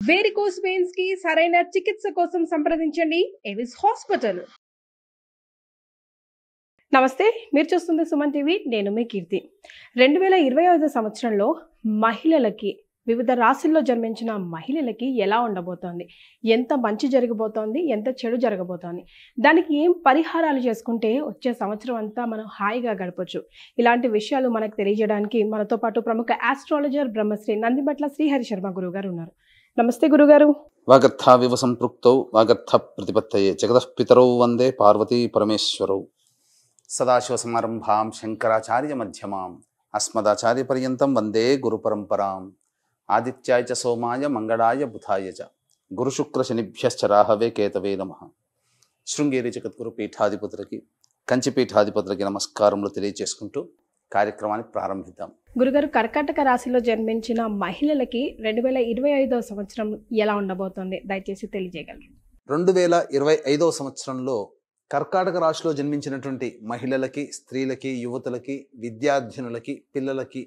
Varicose veins కి సరైన చికిత్స కోసం సంప్రదించండి ఎవిస్ హాస్పిటల్. నమస్తే, మీరు చూస్తుంది సుమన్ టీవీ. నేను మీ కీర్తి. 2025 సంవత్సరంలో మహిళలకి, వివిధ రాశుల్లో జన్మించిన మహిళలకి ఎలా ఉండబోతోంది, ఎంత మంచి జరగబోతోంది, ఎంత చెడు జరగబోతోంది, దానికి ఏం పరిహారాలు చేసుకుంటే వచ్చే సంవత్సరం అంతా మనం హాయిగా గడపచ్చు, ఇలాంటి విషయాలు మనకు తెలియజేయడానికి మనతో పాటు ప్రముఖ ఆస్ట్రాలజర్ బ్రహ్మశ్రీ నందిబట్ల శ్రీహరి శర్మ గురుగారు ఉన్నారు. నమస్తే గురుగారు. వాగర్థావివ సంపృక్తౌ వాగర్థ ప్రతిపత్తయే జగతః పితరౌ వందే పార్వతీ పరమేశ్వరౌ. సదాశివసమారంభాం శంకరాచార్య మధ్యమాం అస్మదాచార్య పర్యంతం వందే గురు పరంపరాం. ఆదిత్యాయ చ సోమాయ మంగళాయ బుధాయ చ గురుశుక్ర శనిభ్యశ్చ రాహవే కేతవే నమః. శృంగేరి జగద్గురు పీఠాధిపతులకి, కంచి పీఠాధిపతులకి నమస్కారములు తెలియజేసుకుంటూ కార్యక్రమాన్ని ప్రారంభిద్దాం. గురుగారు, కర్కాటక రాశిలో జన్మించిన మహిళలకి 2025 సంవత్సరం ఎలా ఉండబోతోంది, దయచేసి తెలియజేయగలరు? 2025 సంవత్సరంలో కర్కాటక రాశిలో జన్మించినటువంటి మహిళలకి, స్త్రీలకి, యువతులకి, విద్యార్థినులకి, పిల్లలకి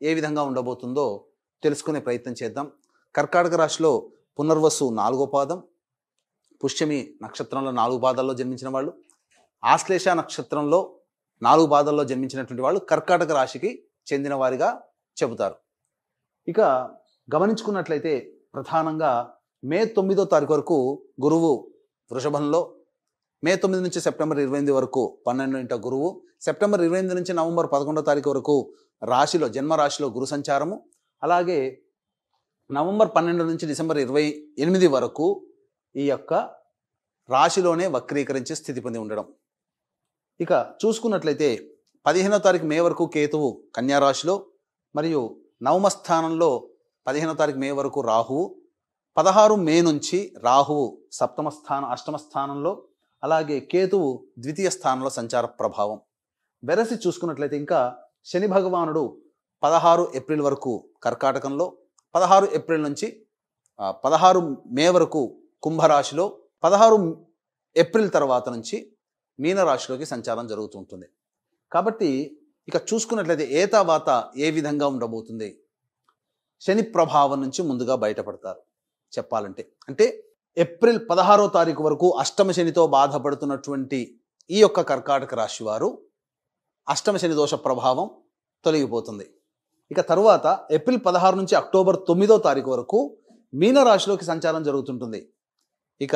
ఏ విధంగా ఉండబోతుందో తెలుసుకునే ప్రయత్నం చేద్దాం. కర్కాటక రాశిలో పునర్వసు 4వ పాదం, పుష్యమి నక్షత్రంలో 4 పాదాల్లో జన్మించిన వాళ్ళు, ఆశ్లేష నక్షత్రంలో 4 పాదాల్లో జన్మించినటువంటి వాళ్ళు కర్కాటక రాశికి చెందిన వారిగా చెబుతారు. ఇక గమనించుకున్నట్లయితే ప్రధానంగా మే 9వ తారీఖు వరకు గురువు వృషభంలో, మే 9 నుంచి సెప్టెంబర్ 28 వరకు 12వ ఇంట గురువు, సెప్టెంబర్ 28 నుంచి నవంబర్ 11వ తారీఖు వరకు రాశిలో, జన్మరాశిలో గురు సంచారము, అలాగే నవంబర్ 12 నుంచి డిసెంబర్ 28 వరకు ఈ యొక్క రాశిలోనే వక్రీకరించి స్థితి పొంది ఉండడం. ఇక చూసుకున్నట్లయితే 15వ తారీఖు మే వరకు కేతువు కన్యారాశిలో, మరియు నవమ స్థానంలో 15వ తారీఖు మే వరకు రాహువు, 16 మే నుంచి రాహువు అష్టమ స్థానంలో, అలాగే కేతువు ద్వితీయ స్థానంలో సంచార ప్రభావం. వెరసి చూసుకున్నట్లయితే ఇంకా శని భగవానుడు 16 ఏప్రిల్ వరకు కర్కాటకంలో, 16 ఏప్రిల్ నుంచి 16 మే వరకు కుంభరాశిలో, 16 ఏప్రిల్ తర్వాత నుంచి మీనరాశిలోకి సంచారం జరుగుతుంటుంది. కాబట్టి ఇక చూసుకున్నట్లయితే ఏతావాత ఏ విధంగా ఉండబోతుంది, శని ప్రభావం నుంచి ముందుగా బయటపడతారు చెప్పాలంటే. అంటే ఏప్రిల్ 16వ తారీఖు వరకు అష్టమ శనితో బాధపడుతున్నటువంటి ఈ యొక్క కర్కాటక రాశి వారు అష్టమ శని దోష ప్రభావం తొలగిపోతుంది. ఇక తరువాత ఏప్రిల్ 16 నుంచి అక్టోబర్ 9వ తారీఖు వరకు మీనరాశిలోకి సంచారం జరుగుతుంటుంది. ఇక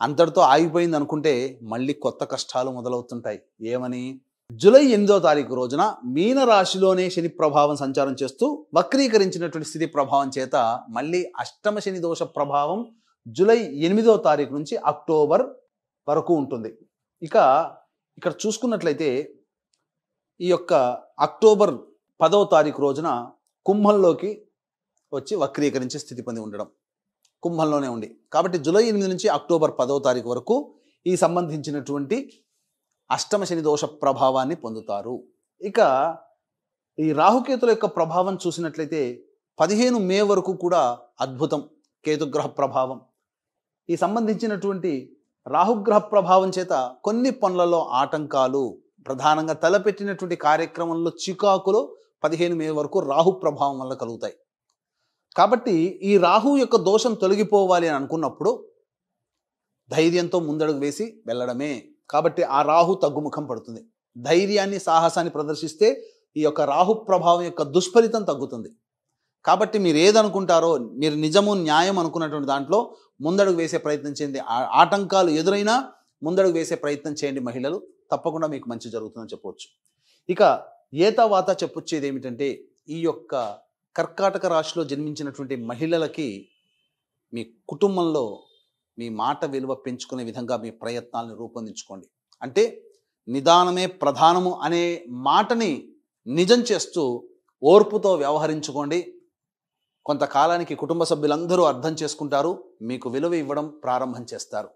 అంతటితో ఆగిపోయింది అనుకుంటే మళ్ళీ కొత్త కష్టాలు మొదలవుతుంటాయి. ఏమని? జూలై 8వ తారీఖు రోజున మీనరాశిలోనే శని ప్రభావం సంచారం చేస్తూ వక్రీకరించినటువంటి స్థితి ప్రభావం చేత మళ్ళీ అష్టమ శని దోష ప్రభావం జూలై 8వ తారీఖు నుంచి అక్టోబర్ వరకు ఉంటుంది. ఇక ఇక్కడ చూసుకున్నట్లయితే ఈ యొక్క అక్టోబర్ 10వ తారీఖు రోజున కుంభంలోకి వచ్చి వక్రీకరించి స్థితి పొంది ఉండడం, కుంభంలోనే ఉండి. కాబట్టి జూలై 8 నుంచి అక్టోబర్ 10వ తారీఖు వరకు ఈ సంబంధించినటువంటి అష్టమ శని దోష ప్రభావాన్ని పొందుతారు. ఇక ఈ రాహుకేతుల యొక్క ప్రభావం చూసినట్లయితే 15 మే వరకు కూడా అద్భుతం, కేతుగ్రహ ప్రభావం. ఈ సంబంధించినటువంటి రాహుగ్రహ ప్రభావం చేత కొన్ని పనులలో ఆటంకాలు, ప్రధానంగా తలపెట్టినటువంటి కార్యక్రమంలో చికాకులు 15 మే వరకు రాహు ప్రభావం వల్ల కలుగుతాయి. కాబట్టి ఈ రాహు యొక్క దోషం తొలగిపోవాలి అని అనుకున్నప్పుడు ధైర్యంతో ముందడుగు వేసి వెళ్ళడమే. కాబట్టి ఆ రాహు తగ్గుముఖం పడుతుంది. ధైర్యాన్ని, సాహసాన్ని ప్రదర్శిస్తే ఈ యొక్క రాహు ప్రభావం యొక్క దుష్ఫలితం తగ్గుతుంది. కాబట్టి మీరు ఏదనుకుంటారో, మీరు నిజము న్యాయం అనుకున్నటువంటి దాంట్లో ముందడుగు వేసే ప్రయత్నం చేయండి. ఆటంకాలు ఎదురైనా ముందడుగు వేసే ప్రయత్నం చేయండి మహిళలు, తప్పకుండా మీకు మంచి జరుగుతుందని చెప్పవచ్చు. ఇక ఏతావాత చెప్పొచ్చేది ఏమిటంటే, ఈ యొక్క కర్కాటక రాశిలో జన్మించినటువంటి మహిళలకి మీ కుటుంబంలో మీ మాట విలువ పెంచుకునే విధంగా మీ ప్రయత్నాలను రూపొందించుకోండి. అంటే నిదానమే ప్రధానము అనే మాటని నిజం చేస్తూ ఓర్పుతో వ్యవహరించుకోండి. కొంతకాలానికి కుటుంబ సభ్యులందరూ అర్థం చేసుకుంటారు, మీకు విలువ ఇవ్వడం ప్రారంభం చేస్తారు.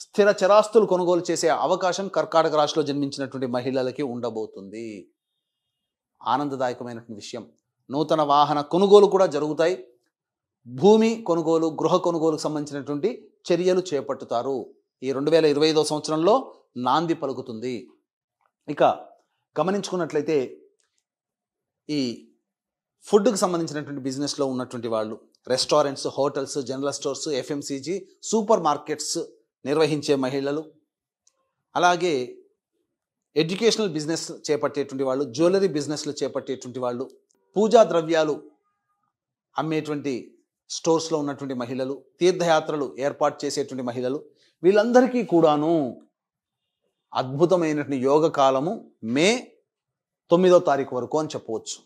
స్థిర చరాస్తులు కొనుగోలు చేసే అవకాశం కర్కాటక రాశిలో జన్మించినటువంటి మహిళలకి ఉండబోతుంది. ఆనందదాయకమైనటువంటి విషయం. నూతన వాహన కొనుగోలు కూడా జరుగుతాయి. భూమి కొనుగోలు, గృహ కొనుగోలుకు సంబంధించినటువంటి చర్యలు చేపట్టుతారు. ఈ 2025 సంవత్సరంలో నాంది పలుకుతుంది. ఇక గమనించుకున్నట్లయితే ఈ ఫుడ్కి సంబంధించినటువంటి బిజినెస్లో ఉన్నటువంటి వాళ్ళు, restaurants, hotels, general stores, FMCG, super markets నిర్వహించే మహిళలు, అలాగే ఎడ్యుకేషనల్ బిజినెస్ చేపట్టేటువంటి వాళ్ళు, జ్యువెలరీ బిజినెస్లు చేపట్టేటువంటి వాళ్ళు, పూజా ద్రవ్యాలు అమ్మేటువంటి స్టోర్స్లో ఉన్నటువంటి మహిళలు, తీర్థయాత్రలు ఏర్పాటు చేసేటువంటి మహిళలు, వీళ్ళందరికీ కూడాను అద్భుతమైనటువంటి యోగ కాలము మే 9వ తారీఖు వరకు అని చెప్పవచ్చు.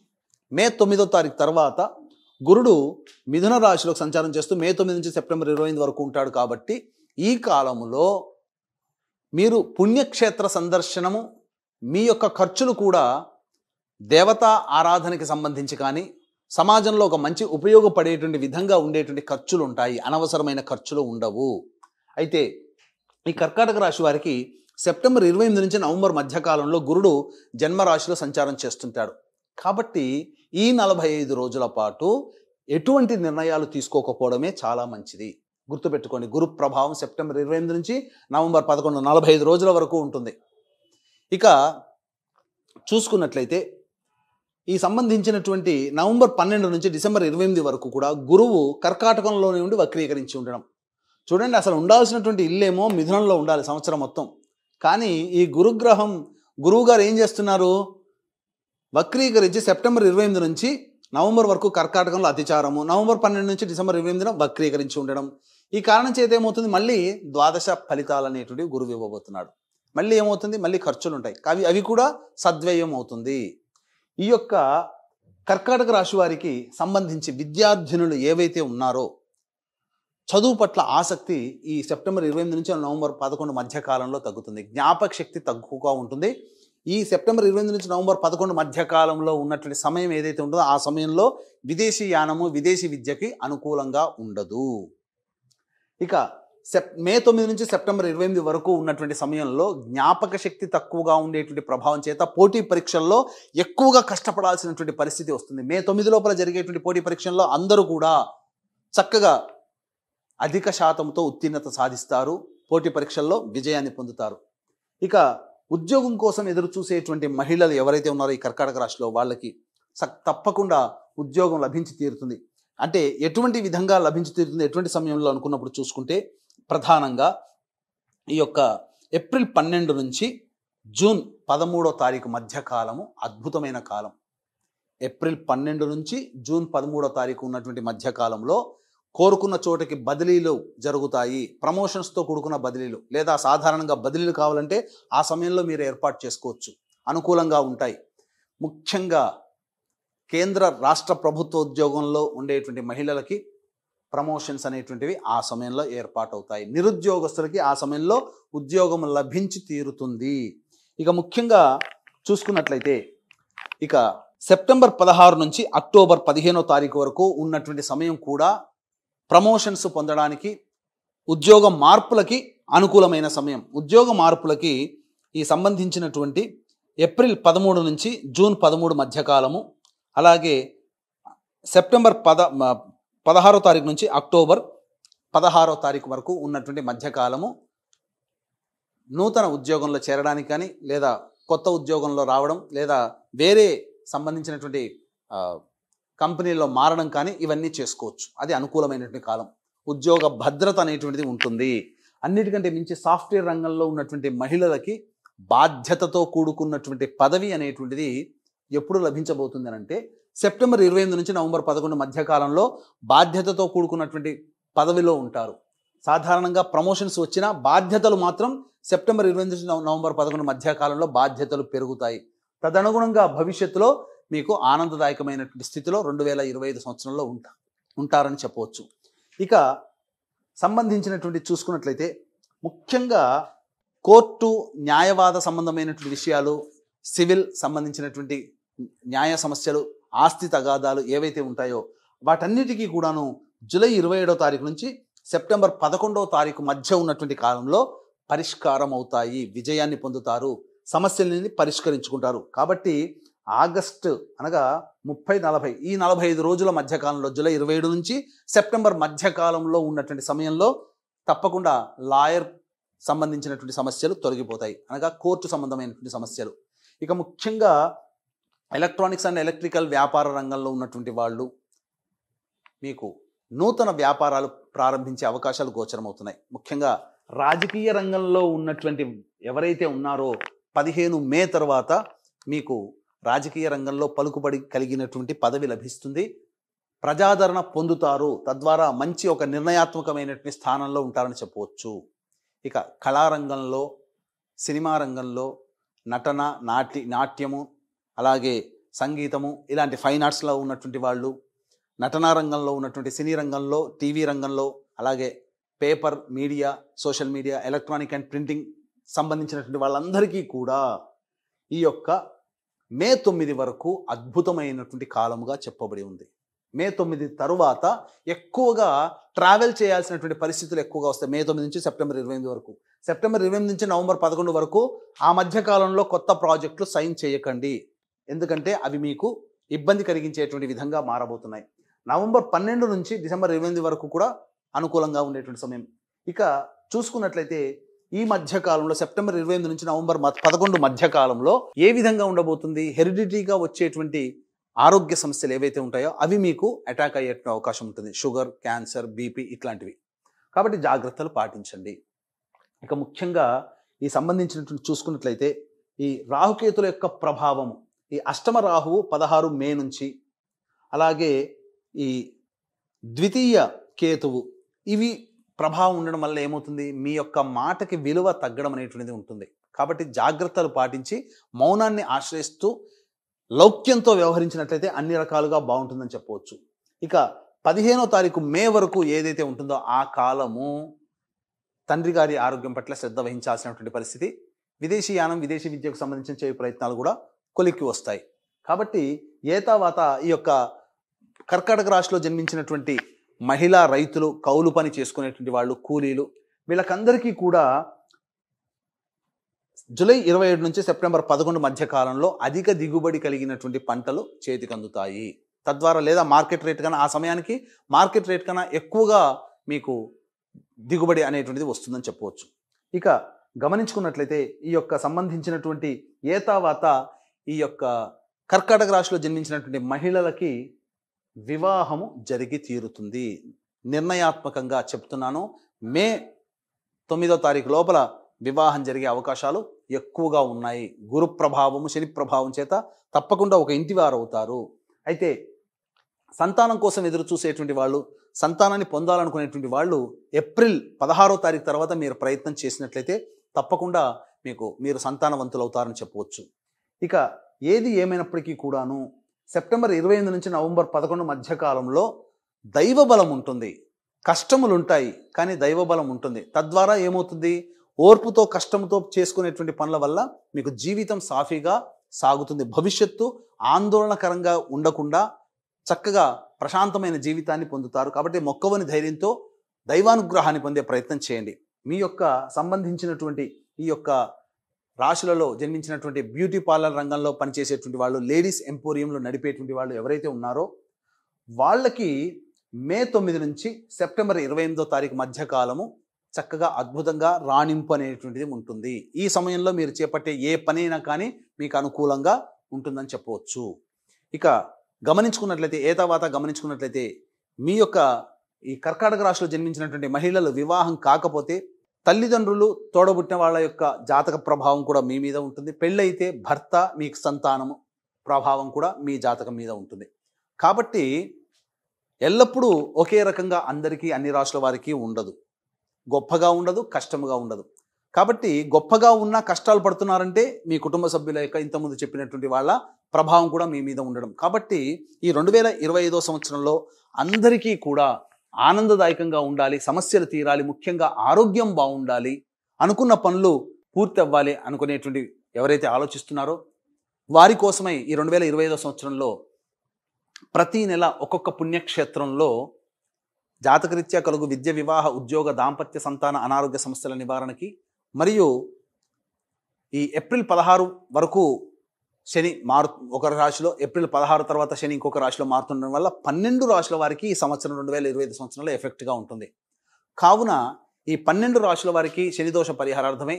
మే 9వ తారీఖు తర్వాత గురుడు మిథున రాశిలోకి సంచారం చేస్తూ మే 9 నుంచి సెప్టెంబర్ 28 వరకు ఉంటాడు. కాబట్టి ఈ కాలంలో మీరు పుణ్యక్షేత్ర సందర్శనము, మీ యొక్క ఖర్చులు కూడా దేవతా ఆరాధనకి సంబంధించి కానీ, సమాజంలో ఒక మంచి ఉపయోగపడేటువంటి విధంగా ఉండేటువంటి ఖర్చులు ఉంటాయి, అనవసరమైన ఖర్చులు ఉండవు. అయితే ఈ కర్కాటక రాశి వారికి సెప్టెంబర్ 28 నుంచి నవంబర్ మధ్యకాలంలో గురుడు జన్మరాశిలో సంచారం చేస్తుంటాడు. కాబట్టి ఈ 45 రోజుల పాటు ఎటువంటి నిర్ణయాలు తీసుకోకపోవడమే చాలా మంచిది. గుర్తుపెట్టుకోండి, గురు ప్రభావం సెప్టెంబర్ 28 నుంచి నవంబర్ 11, 45 రోజుల వరకు ఉంటుంది. ఇక చూసుకున్నట్లయితే ఈ సంబంధించినటువంటి నవంబర్ 12 నుంచి డిసెంబర్ 28 వరకు కూడా గురువు కర్కాటకంలోనే ఉండి వక్రీకరించి ఉండడం. చూడండి, అసలు ఉండాల్సినటువంటి ఇల్లేమో మిథునంలో ఉండాలి సంవత్సరం మొత్తం. కానీ ఈ గురువు గారు ఏం చేస్తున్నారు? వక్రీకరించి సెప్టెంబర్ 28 నుంచి నవంబర్ వరకు కర్కాటకంలో అతిచారము, నవంబర్ 12 నుంచి డిసెంబర్ 28 వక్రీకరించి ఉండడం. ఈ కారణం చేత ఏమవుతుంది? మళ్ళీ ద్వాదశ ఫలితాలు అనేటువంటివి గురువు ఇవ్వబోతున్నాడు. మళ్ళీ ఏమవుతుంది? మళ్ళీ ఖర్చులు ఉంటాయి, అవి కూడా సద్వ్యయం అవుతుంది. ఈ యొక్క కర్కాటక రాశి వారికి సంబంధించి విద్యార్థినులు ఏవైతే ఉన్నారో చదువు పట్ల ఆసక్తి ఈ సెప్టెంబర్ 28 నుంచి నవంబర్ 11 మధ్య కాలంలో తగ్గుతుంది. జ్ఞాపక శక్తి తక్కువగా ఉంటుంది. ఈ సెప్టెంబర్ 28 నుంచి నవంబర్ 11 మధ్య కాలంలో ఉన్నటువంటి సమయం ఏదైతే ఉంటుందో ఆ సమయంలో విదేశీ యానము, విదేశీ విద్యకి అనుకూలంగా ఉండదు. ఇక మే 9 నుంచి సెప్టెంబర్ 28 వరకు ఉన్నటువంటి సమయంలో జ్ఞాపక శక్తి తక్కువగా ఉండేటువంటి ప్రభావం చేత పోటీ పరీక్షల్లో ఎక్కువగా కష్టపడాల్సినటువంటి పరిస్థితి వస్తుంది. మే 9 లోపల జరిగేటువంటి పోటీ పరీక్షల్లో అందరూ కూడా చక్కగా అధిక శాతంతో ఉత్తీర్ణత సాధిస్తారు, పోటీ పరీక్షల్లో విజయాన్ని పొందుతారు. ఇక ఉద్యోగం కోసం ఎదురు చూసేటువంటి మహిళలు ఎవరైతే ఉన్నారో ఈ కర్కాటక రాశిలో వాళ్ళకి తప్పకుండా ఉద్యోగం లభించి తీరుతుంది. అంటే ఎటువంటి విధంగా లభించి తీరుతుంది, ఎటువంటి సమయంలో అనుకున్నప్పుడు చూసుకుంటే ప్రధానంగా ఈ యొక్క ఏప్రిల్ 12 నుంచి జూన్ 13వ తారీఖు మధ్య కాలము అద్భుతమైన కాలం. ఏప్రిల్ 12 నుంచి జూన్ 13వ తారీఖు ఉన్నటువంటి మధ్యకాలంలో కోరుకున్న చోటకి బదిలీలు జరుగుతాయి. ప్రమోషన్స్తో కూడుకున్న బదిలీలు, లేదా సాధారణంగా బదిలీలు కావాలంటే ఆ సమయంలో మీరు ఏర్పాటు చేసుకోవచ్చు, అనుకూలంగా ఉంటాయి. ముఖ్యంగా కేంద్ర రాష్ట్ర ప్రభుత్వ ఉద్యోగంలో ఉండేటువంటి మహిళలకి ప్రమోషన్స్ అనేటువంటివి ఆ సమయంలో ఏర్పాటవుతాయి. నిరుద్యోగస్తులకి ఆ సమయంలో ఉద్యోగం లభించి తీరుతుంది. ఇక ముఖ్యంగా చూసుకున్నట్లయితే ఇక సెప్టెంబర్ 16 నుంచి అక్టోబర్ 15వ తారీఖు వరకు ఉన్నటువంటి సమయం కూడా ప్రమోషన్స్ పొందడానికి, ఉద్యోగ మార్పులకి అనుకూలమైన సమయం. ఉద్యోగ మార్పులకి ఈ సంబంధించినటువంటి ఏప్రిల్ 13 నుంచి జూన్ 13 మధ్యకాలము, అలాగే సెప్టెంబర్ 16వ తారీఖు నుంచి అక్టోబర్ 16వ తారీఖు వరకు ఉన్నటువంటి మధ్యకాలము నూతన ఉద్యోగంలో చేరడానికి కానీ, లేదా కొత్త ఉద్యోగంలో రావడం, లేదా వేరే సంబంధించినటువంటి కంపెనీలో మారడం కానీ ఇవన్నీ చేసుకోవచ్చు. అది అనుకూలమైనటువంటి కాలం. ఉద్యోగ భద్రత అనేటువంటిది ఉంటుంది. అన్నిటికంటే మించి సాఫ్ట్వేర్ రంగంలో ఉన్నటువంటి మహిళలకి బాధ్యతతో కూడుకున్నటువంటి పదవి అనేటువంటిది ఎప్పుడు లభించబోతుంది అంటే సెప్టెంబర్ 28 నుంచి నవంబర్ 11 మధ్యకాలంలో బాధ్యతతో కూడుకున్నటువంటి పదవిలో ఉంటారు. సాధారణంగా ప్రమోషన్స్ వచ్చినా బాధ్యతలు మాత్రం సెప్టెంబర్ 28 నుంచి నవంబర్ 11 మధ్యకాలంలో బాధ్యతలు పెరుగుతాయి. తదనుగుణంగా భవిష్యత్తులో మీకు ఆనందదాయకమైనటువంటి స్థితిలో 2025 సంవత్సరంలో ఉంటారని చెప్పవచ్చు. ఇక సంబంధించినటువంటి చూసుకున్నట్లయితే ముఖ్యంగా కోర్టు న్యాయవాద సంబంధమైనటువంటి విషయాలు, సివిల్ సంబంధించినటువంటి న్యాయ సమస్యలు, ఆస్తి తగాదాలు ఏవైతే ఉంటాయో వాటన్నిటికీ కూడాను జూలై 27వ తారీఖు నుంచి సెప్టెంబర్ 11వ తారీఖు మధ్య ఉన్నటువంటి కాలంలో పరిష్కారం అవుతాయి, విజయాన్ని పొందుతారు, సమస్యలని పరిష్కరించుకుంటారు. కాబట్టి ఆగస్టు అనగా 30-40 ఈ 45 రోజుల మధ్యకాలంలో జూలై 27 నుంచి సెప్టెంబర్ మధ్యకాలంలో ఉన్నటువంటి సమయంలో తప్పకుండా లాయర్ సంబంధించినటువంటి సమస్యలు తొలగిపోతాయి, అనగా కోర్టు సంబంధమైనటువంటి సమస్యలు. ఇక ముఖ్యంగా ఎలక్ట్రానిక్స్ అండ్ ఎలక్ట్రికల్ వ్యాపార రంగంలో ఉన్నటువంటి వాళ్ళు మీకు నూతన వ్యాపారాలు ప్రారంభించే అవకాశాలు గోచరమవుతున్నాయి. ముఖ్యంగా రాజకీయ రంగంలో ఉన్నటువంటి ఎవరైతే ఉన్నారో 15 మే తర్వాత మీకు రాజకీయ రంగంలో పలుకుబడి కలిగినటువంటి పదవి లభిస్తుంది, ప్రజాదరణ పొందుతారు, తద్వారా మంచి ఒక నిర్ణయాత్మకమైనటువంటి స్థానంలో ఉంటారని చెప్పవచ్చు. ఇక కళారంగంలో, సినిమా రంగంలో, నటన, నాట్యము, అలాగే సంగీతము, ఇలాంటి ఫైన్ ఆర్ట్స్లో ఉన్నటువంటి వాళ్ళు, నటనా రంగంలో ఉన్నటువంటి సినీ రంగంలో, టీవీ రంగంలో, అలాగే paper media, social media, electronic and printing సంబంధించినటువంటి వాళ్ళందరికీ కూడా ఈ యొక్క మే 9 వరకు అద్భుతమైనటువంటి కాలముగా చెప్పబడి ఉంది. మే 9 తరువాత ఎక్కువగా ట్రావెల్ చేయాల్సినటువంటి పరిస్థితులు ఎక్కువగా వస్తాయి. మే 9 నుంచి సెప్టెంబర్ 28 వరకు, సెప్టెంబర్ 28 నుంచి నవంబర్ 11 వరకు ఆ మధ్య కాలంలో కొత్త ప్రాజెక్టులు సైన్ చేయకండి, ఎందుకంటే అవి మీకు ఇబ్బంది కలిగించేటువంటి విధంగా మారబోతున్నాయి. నవంబర్ 12 నుంచి డిసెంబర్ 28 వరకు కూడా అనుకూలంగా ఉండేటువంటి సమయం. ఇక చూసుకున్నట్లయితే ఈ మధ్య కాలంలో సెప్టెంబర్ 28 నుంచి నవంబర్ 11 మధ్య కాలంలో ఏ విధంగా ఉండబోతుంది? హెరిడిటరీగా వచ్చేటువంటి ఆరోగ్య సమస్యలు ఏవైతే ఉంటాయో అవి మీకు అటాక్ అయ్యే అవకాశం ఉంటుంది. షుగర్, క్యాన్సర్, బీపీ ఇట్లాంటివి. కాబట్టి జాగ్రత్తలు పాటించండి. ఇక ముఖ్యంగా ఈ సంబంధించినటువంటి చూసుకున్నట్లయితే ఈ రాహుకేతుల యొక్క ప్రభావం, ఈ అష్టమ రాహువు 16 మే నుంచి, అలాగే ఈ ద్వితీయ కేతువు, ఇవి ప్రభావం ఉండడం వల్ల ఏమవుతుంది? మీ యొక్క మాటకి విలువ తగ్గడం అనేటువంటిది ఉంటుంది. కాబట్టి జాగ్రత్తలు పాటించి మౌనాన్ని ఆశ్రయిస్తూ లౌక్యంతో వ్యవహరించినట్లయితే అన్ని రకాలుగా బాగుంటుందని చెప్పవచ్చు. ఇక 15వ తారీఖు మే వరకు ఏదైతే ఉంటుందో ఆ కాలము తండ్రి గారి ఆరోగ్యం పట్ల శ్రద్ధ వహించాల్సినటువంటి పరిస్థితి. విదేశీయానం, విదేశీ విద్యకు సంబంధించిన చేయ ప్రయత్నాలు కూడా కొలిక్కి వస్తాయి. కాబట్టి ఏతావాత ఈ యొక్క కర్కాటక రాశిలో జన్మించినటువంటి మహిళా రైతులు, కౌలు పని చేసుకునేటువంటి వాళ్ళు, కూలీలు, వీళ్ళకందరికీ కూడా జూలై 27 నుంచి సెప్టెంబర్ 11 మధ్య కాలంలో అధిక దిగుబడి కలిగినటువంటి పంటలు చేతికి అందుతాయి. తద్వారా లేదా మార్కెట్ రేట్ కన్నా, ఆ సమయానికి మార్కెట్ రేట్ కన్నా ఎక్కువగా మీకు దిగుబడి అనేటువంటిది వస్తుందని చెప్పవచ్చు. ఇక గమనించుకున్నట్లయితే ఈ యొక్క సంబంధించినటువంటి ఏతావాత ఈ యొక్క కర్కాటక రాశిలో జన్మించినటువంటి మహిళలకి వివాహము జరిగి తీరుతుంది. నిర్ణయాత్మకంగా చెప్తున్నాను, మే 9వ తారీఖు లోపల వివాహం జరిగే అవకాశాలు ఎక్కువగా ఉన్నాయి. గురు ప్రభావము, శని ప్రభావం చేత తప్పకుండా ఒక ఇంటివారు అవుతారు. అయితే సంతానం కోసం ఎదురు చూసేటువంటి వాళ్ళు, సంతానాన్ని పొందాలనుకునేటువంటి వాళ్ళు ఏప్రిల్ 16వ తారీఖు తర్వాత మీరు ప్రయత్నం చేసినట్లయితే తప్పకుండా మీరు సంతానవంతులు అవుతారని చెప్పవచ్చు. ఇక ఏది ఏమైనప్పటికీ కూడాను సెప్టెంబర్ 28 నుంచి నవంబర్ 11 మధ్య కాలంలో దైవబలం ఉంటుంది. కష్టములు ఉంటాయి కానీ దైవబలం ఉంటుంది. తద్వారా ఏమవుతుంది? ఓర్పుతో, కష్టంతో చేసుకునేటువంటి పనుల వల్ల మీకు జీవితం సాఫీగా సాగుతుంది. భవిష్యత్తు ఆందోళనకరంగా ఉండకుండా చక్కగా ప్రశాంతమైన జీవితాన్ని పొందుతారు. కాబట్టి మొక్కవని ధైర్యంతో దైవానుగ్రహాన్ని పొందే ప్రయత్నం చేయండి. మీ యొక్క సంబంధించినటువంటి ఈ యొక్క రాశులలో జన్మించినటువంటి బ్యూటీ పార్లర్ రంగంలో పనిచేసేటువంటి వాళ్ళు, లేడీస్ ఎంపోరియంలో నడిపేటువంటి వాళ్ళు ఎవరైతే ఉన్నారో వాళ్ళకి మే 9 నుంచి సెప్టెంబర్ 28వ తారీఖు మధ్య కాలము చక్కగా అద్భుతంగా రాణింపు అనేటువంటిది ఉంటుంది. ఈ సమయంలో మీరు చేపట్టే ఏ పనైనా కానీ మీకు అనుకూలంగా ఉంటుందని చెప్పవచ్చు. ఇక గమనించుకున్నట్లయితే ఏతావాత గమనించుకున్నట్లయితే మీ యొక్క ఈ కర్కాటక రాశిలో జన్మించినటువంటి మహిళలు వివాహం కాకపోతే తల్లిదండ్రులు, తోడబుట్టిన వాళ్ళ యొక్క జాతక ప్రభావం కూడా మీ మీద ఉంటుంది. పెళ్ళైతే భర్త, మీకు సంతానము ప్రభావం కూడా మీ జాతకం మీద ఉంటుంది. కాబట్టి ఎల్లప్పుడూ ఒకే రకంగా అందరికీ, అన్ని రాశుల వారికి ఉండదు. గొప్పగా ఉండదు, కష్టముగా ఉండదు. కాబట్టి గొప్పగా ఉన్న కష్టాలు పడుతున్నారంటే మీ కుటుంబ సభ్యుల యొక్క ఇంతకుముందు చెప్పినటువంటి వాళ్ళ ప్రభావం కూడా మీ మీద ఉండడం. కాబట్టి ఈ 2025వ సంవత్సరంలో అందరికీ కూడా ఆనందదాయకంగా ఉండాలి, సమస్యలు తీరాలి, ముఖ్యంగా ఆరోగ్యం బాగుండాలి, అనుకున్న పనులు పూర్తి అవ్వాలి అనుకునేటువంటి ఎవరైతే ఆలోచిస్తున్నారో వారి కోసమై ఈ 2025వ సంవత్సరంలో ప్రతి నెల ఒక్కొక్క పుణ్యక్షేత్రంలో జాతకరీత్యా కలుగు విద్య, వివాహ, ఉద్యోగ, దాంపత్య, సంతాన, అనారోగ్య సమస్యల నివారణకి, మరియు ఈ ఏప్రిల్ 16 వరకు శని ఒక రాశిలో, ఏప్రిల్ 16 తర్వాత శని ఇంకొక రాశిలో మారుతుండడం వల్ల 12 రాశుల వారికి ఈ సంవత్సరం 2025 సంవత్సరంలో ఎఫెక్ట్గా ఉంటుంది. కావున ఈ 12 రాశుల వారికి శనిదోష పరిహారార్థమై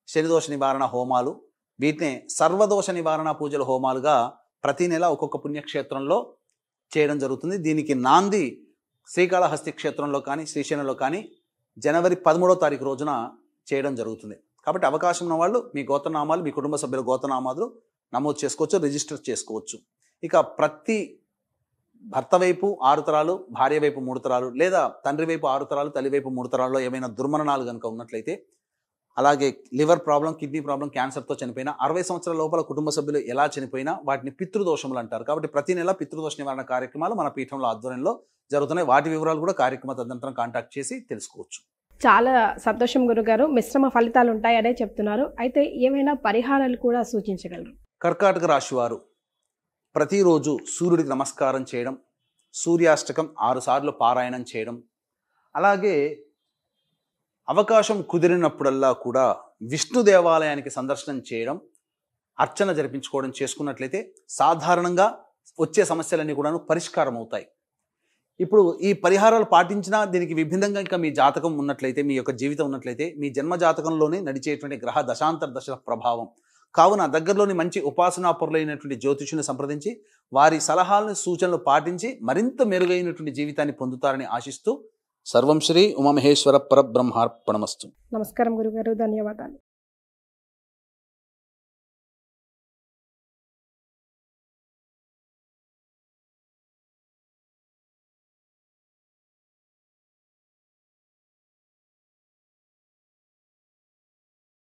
శనిదోష నివారణ హోమాలు, వీటినే సర్వదోష నివారణ పూజల హోమాలుగా ప్రతి నెల ఒక్కొక్క పుణ్యక్షేత్రంలో చేయడం జరుగుతుంది. దీనికి నాంది శ్రీకాళహస్తి క్షేత్రంలో కానీ శ్రీశైలంలో కానీ జనవరి 13వ తారీఖు రోజున చేయడం జరుగుతుంది. కాబట్టి అవకాశం ఉన్న వాళ్ళు మీ గోత్రనామాలు, మీ కుటుంబ సభ్యుల గోత్రనామాలు నమోదు చేసుకోవచ్చు, రిజిస్టర్ చేసుకోవచ్చు. ఇక ప్రతి భర్త వైపు 6 తరాలు, భార్య వైపు 3 తరాలు, లేదా తండ్రి వైపు 6 తరాలు, తల్లి వైపు 3 తరాల్లో ఏమైనా దుర్మరణాలు కనుక ఉన్నట్లయితే, అలాగే లివర్ ప్రాబ్లం, కిడ్నీ ప్రాబ్లం, క్యాన్సర్తో చనిపోయినా, 60 సంవత్సరాల లోపల కుటుంబ సభ్యులు ఎలా చనిపోయినా వాటిని పితృదోషములు అంటారు. కాబట్టి ప్రతి నెల పితృదోష నివారణ కార్యక్రమాలు మన పీఠంలో ఆధ్వర్యంలో జరుగుతున్నాయి. వాటి వివరాలు కూడా కార్యక్రమ తదనంతరం కాంటాక్ట్ చేసి తెలుసుకోవచ్చు. చాలా సంతోషం గురుగారు. మిశ్రమ ఫలితాలు ఉంటాయనే చెప్తున్నారు. అయితే ఏమైనా పరిహారాలు కూడా సూచించగలరు? కర్కాటక రాశి వారు ప్రతిరోజు సూర్యుడికి నమస్కారం చేయడం, సూర్యాష్టకం 6 సార్లు పారాయణం చేయడం, అలాగే అవకాశం కుదిరినప్పుడల్లా కూడా విష్ణు దేవాలయానికి సందర్శనం చేయడం, అర్చన జరిపించుకోవడం చేసుకున్నట్లయితే సాధారణంగా వచ్చే సమస్యలన్నీ కూడా పరిష్కారం అవుతాయి. ఇప్పుడు ఈ పరిహారాలు పాటించినా దీనికి విభిన్నంగా ఇంకా మీ జాతకం ఉన్నట్లయితే, మీ యొక్క జీవితం ఉన్నట్లయితే, మీ జన్మ జాతకంలోనే నడిచేటువంటి గ్రహ దశాంతర దశల ప్రభావం కావున దగ్గరలోని మంచి ఉపాసనాపరులైనటువంటి జ్యోతిషుని సంప్రదించి వారి సలహాలను, సూచనలు పాటించి మరింత మెరుగైనటువంటి జీవితాన్ని పొందుతారని ఆశిస్తూ సర్వం శ్రీ ఉమామహేశ్వర పరబ్రహ్మార్పణమస్తు. నమస్కారం గురుగారు, ధన్యవాదాలు.